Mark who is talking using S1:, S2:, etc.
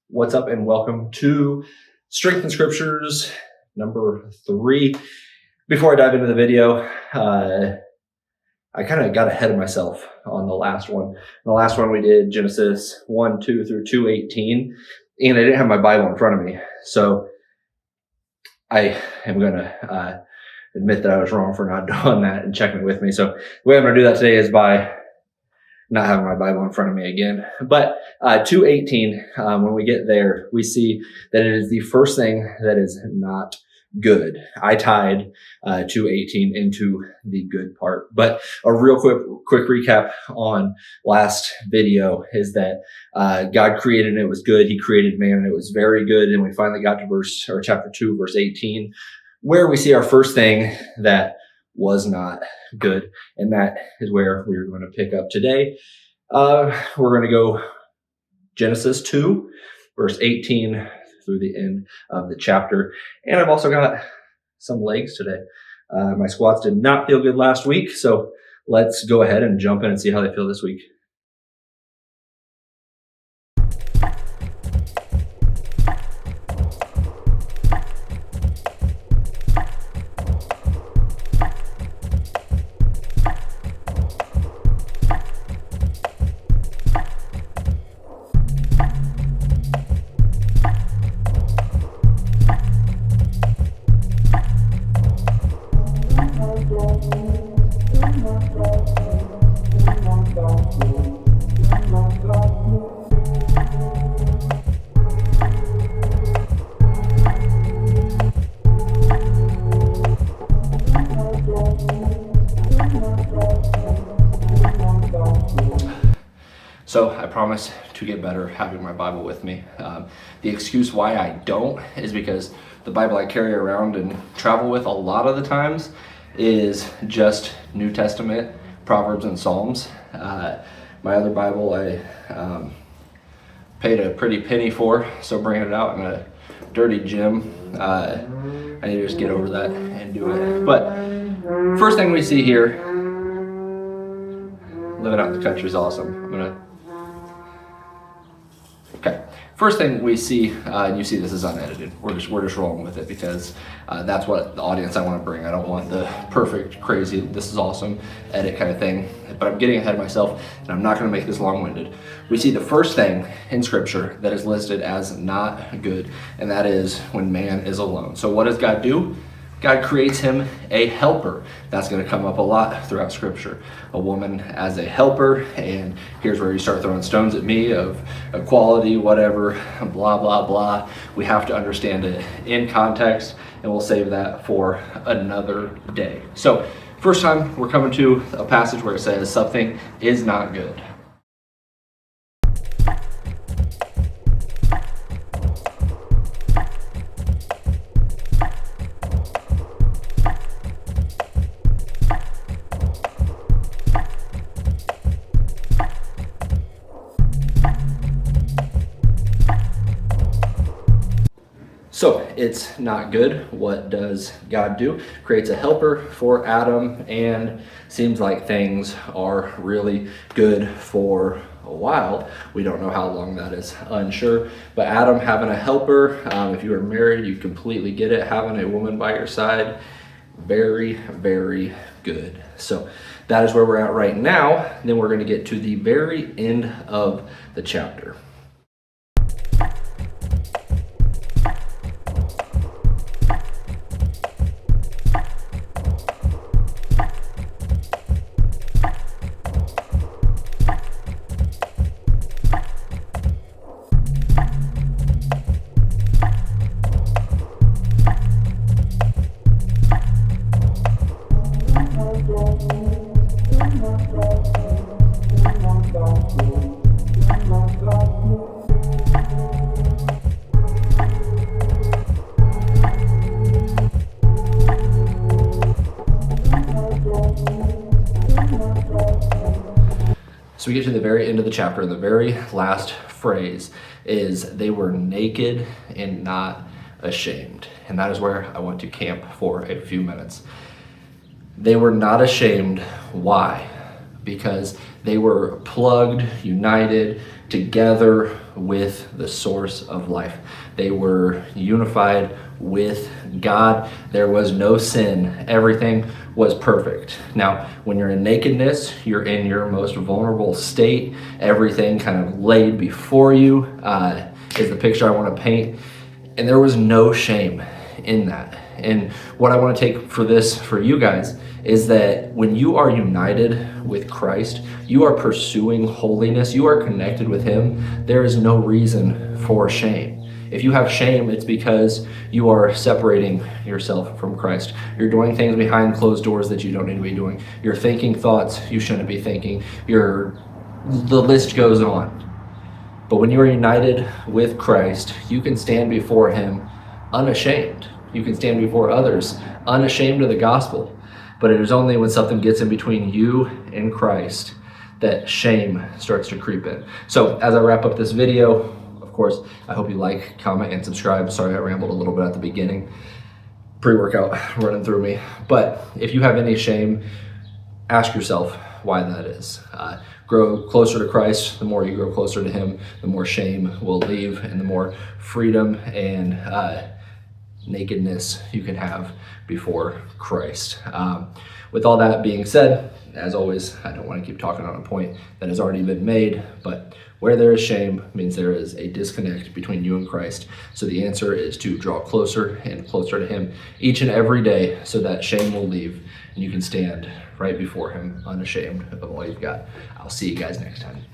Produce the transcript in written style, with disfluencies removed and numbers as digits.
S1: What's up, and welcome to Strength in Scriptures number 3. Before I dive into the video, I kind of got ahead of myself on the last one. In the last one, we did Genesis 1:2 through 2:18, and I didn't have my Bible in front of me. So I am going to admit that I was wrong for not doing that and checking it with me. So the way I'm going to do that today is by not having my Bible in front of me again. But 2:18, when we get there, we see that it is the first thing that is not good. I tied 2:18 into the good part. But a real quick recap on last video is that God created and it was good. He created man and it was very good. And we finally got to chapter 2, verse 18, where we see our first thing that was not good. And that is where we're going to pick up today. We're going to go Genesis 2, verse 18 through the end of the chapter. And I've also got some legs today. My squats did not feel good last week, so let's go ahead and jump in and see how they feel this week. So I promise to get better having my Bible with me. The excuse why I don't is because the Bible I carry around and travel with a lot of the times is just New Testament, Proverbs, and Psalms. My other Bible I paid a pretty penny for, so bringing it out in a dirty gym, I need to just get over that and do it. But first thing we see here, living out in the country is awesome. Okay. First thing we see, and you see this is unedited. We're just rolling with it because that's what the audience I want to bring. I don't want the perfect, crazy, this is awesome edit kind of thing. But I'm getting ahead of myself, and I'm not going to make this long-winded. We see the first thing in Scripture that is listed as not good, and that is when man is alone. So what does God do? God creates him a helper. That's going to come up a lot throughout Scripture. A woman as a helper, and here's where you start throwing stones at me of equality, whatever, blah, blah, blah. We have to understand it in context, and we'll save that for another day. So, first time we're coming to a passage where it says something is not good. So it's not good. What does God do? Creates a helper for Adam, and seems like things are really good for a while. We don't know how long that is, unsure. But Adam having a helper, if you are married, you completely get it. Having a woman by your side, very, very good. So that is where we're at right now. Then we're going to get to the very end of the chapter. So we get to the very end of the chapter, and the very last phrase is, they were naked and not ashamed. And that is where I want to camp for a few minutes. They were not ashamed. Why? because they were plugged, united together with the source of life. They were unified with God. There was no sin. Everything was perfect. Now, when you're in nakedness, you're in your most vulnerable state. Everything kind of laid before you is the picture I want to paint. And there was no shame in that. And what I want to take for you guys is that when you are united with Christ, you are pursuing holiness, you are connected with Him, there is no reason for shame. If you have shame, it's because you are separating yourself from Christ. You're doing things behind closed doors that you don't need to be doing. You're thinking thoughts you shouldn't be thinking. The list goes on. But when you are united with Christ, you can stand before Him unashamed. You can stand before others unashamed of the gospel. But it is only when something gets in between you and Christ that shame starts to creep in. So as I wrap up this video, of course, I hope you like, comment, and subscribe. Sorry I rambled a little bit at the beginning. Pre-workout running through me. But if you have any shame, ask yourself why that is. Grow closer to Christ. The more you grow closer to Him, the more shame will leave, and the more freedom and nakedness you can have before Christ. With all that being said, as always, I don't want to keep talking on a point that has already been made, but where there is shame means there is a disconnect between you and Christ. So the answer is to draw closer and closer to Him each and every day so that shame will leave and you can stand right before Him unashamed of all you've got. I'll see you guys next time.